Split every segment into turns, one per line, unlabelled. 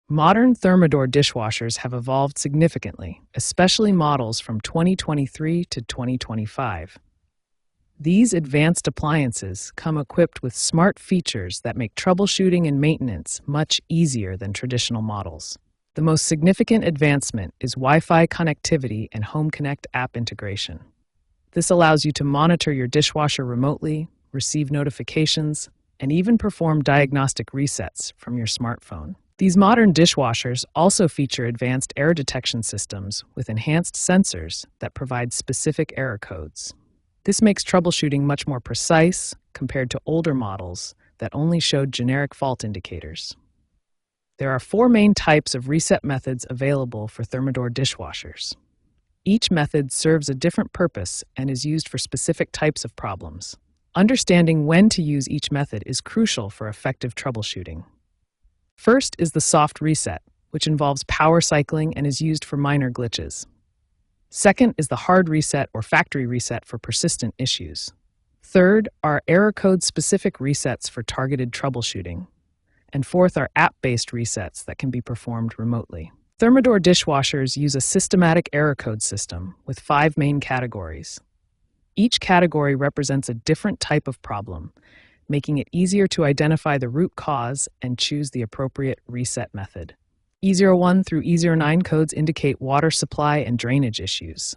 Modern Thermador dishwashers have evolved significantly, especially models from 2023 to 2025. These advanced appliances come equipped with smart features that make troubleshooting and maintenance much easier than traditional models. The most significant advancement is Wi-Fi connectivity and Home Connect app integration. This allows you to monitor your dishwasher remotely, receive notifications, and even perform diagnostic resets from your smartphone. These modern dishwashers also feature advanced error detection systems with enhanced sensors that provide specific error codes. This makes troubleshooting much more precise compared to older models that only showed generic fault indicators. There are 4 main types of reset methods available for Thermador dishwashers. Each method serves a different purpose and is used for specific types of problems. Understanding when to use each method is crucial for effective troubleshooting. First is the soft reset, which involves power cycling and is used for minor glitches. Second is the hard reset or factory reset for persistent issues. Third are error code-specific resets for targeted troubleshooting. And fourth are app-based resets that can be performed remotely. Thermador dishwashers use a systematic error code system with 5 main categories. Each category represents a different type of problem, making it easier to identify the root cause and choose the appropriate reset method. E01 through E09 codes indicate water supply and drainage issues.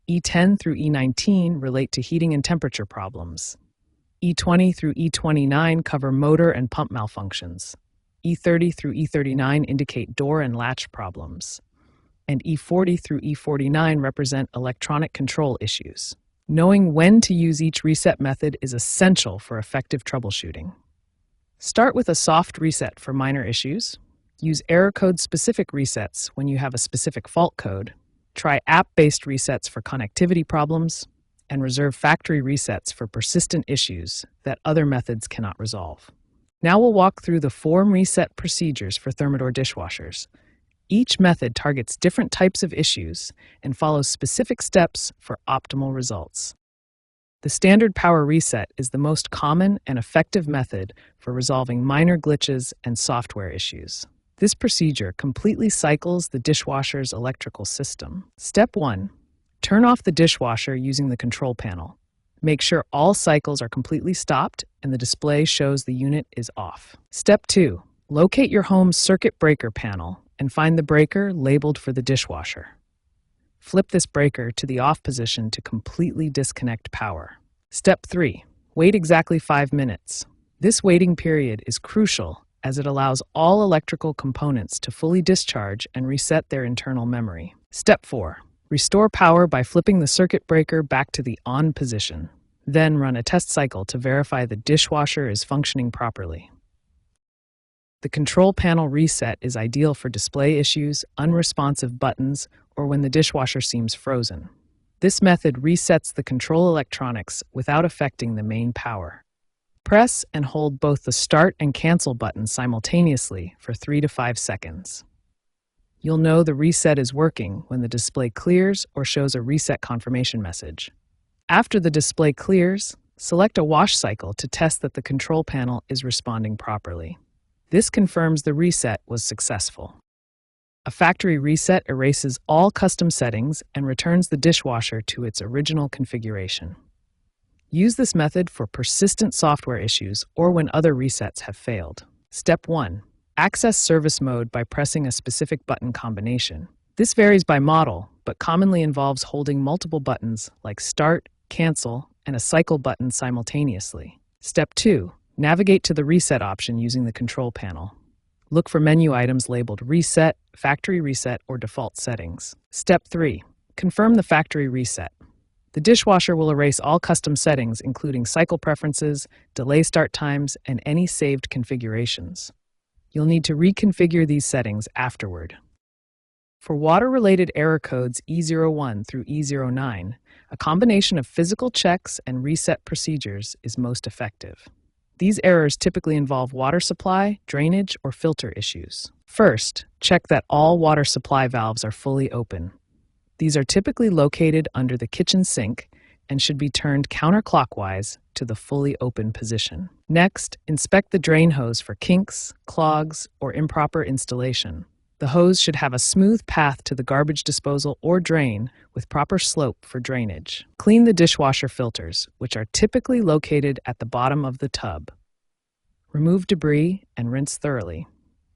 E10 through E19 relate to heating and temperature problems. E20 through E29 cover motor and pump malfunctions. E30 through E39 indicate door and latch problems. And E40 through E49 represent electronic control issues. Knowing when to use each reset method is essential for effective troubleshooting. Start with a soft reset for minor issues. Use error code-specific resets when you have a specific fault code. Try app-based resets for connectivity problems. And reserve factory resets for persistent issues that other methods cannot resolve. Now we'll walk through the 4 reset procedures for Thermador dishwashers. Each method targets different types of issues and follows specific steps for optimal results. The standard power reset is the most common and effective method for resolving minor glitches and software issues. This procedure completely cycles the dishwasher's electrical system. Step 1. Turn off the dishwasher using the control panel. Make sure all cycles are completely stopped and the display shows the unit is off. Step 2. Locate your home's circuit breaker panel and find the breaker labeled for the dishwasher. Flip this breaker to the off position to completely disconnect power. Step 3. Wait exactly 5 minutes. This waiting period is crucial as it allows all electrical components to fully discharge and reset their internal memory. Step 4. Restore power by flipping the circuit breaker back to the on position. Then run a test cycle to verify the dishwasher is functioning properly. The control panel reset is ideal for display issues, unresponsive buttons, or when the dishwasher seems frozen. This method resets the control electronics without affecting the main power. Press and hold both the start and cancel buttons simultaneously for 3 to 5 seconds. You'll know the reset is working when the display clears or shows a reset confirmation message. After the display clears, select a wash cycle to test that the control panel is responding properly. This confirms the reset was successful. A factory reset erases all custom settings and returns the dishwasher to its original configuration. Use this method for persistent software issues or when other resets have failed. Step 1. Access service mode by pressing a specific button combination. This varies by model, but commonly involves holding multiple buttons like Start, Cancel, and a cycle button simultaneously. Step 2. Navigate to the reset option using the control panel. Look for menu items labeled Reset, Factory Reset, or Default Settings. Step 3. Confirm the factory reset. The dishwasher will erase all custom settings, including cycle preferences, delay start times, and any saved configurations. You'll need to reconfigure these settings afterward. For water-related error codes E01 through E09, a combination of physical checks and reset procedures is most effective. These errors typically involve water supply, drainage, or filter issues. First, check that all water supply valves are fully open. These are typically located under the kitchen sink and should be turned counterclockwise to the fully open position. Next, inspect the drain hose for kinks, clogs, or improper installation. The hose should have a smooth path to the garbage disposal or drain with proper slope for drainage. Clean the dishwasher filters, which are typically located at the bottom of the tub. Remove debris and rinse thoroughly.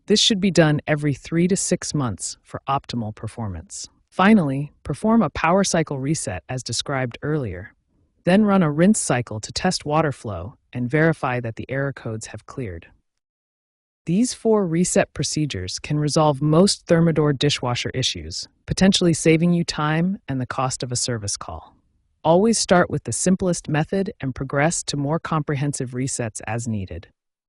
This should be done every 3 to 6 months for optimal performance. Finally, perform a power cycle reset as described earlier. Then run a rinse cycle to test water flow and verify that the error codes have cleared. These 4 reset procedures can resolve most Thermador dishwasher issues, potentially saving you time and the cost of a service call. Always start with the simplest method and progress to more comprehensive resets as needed.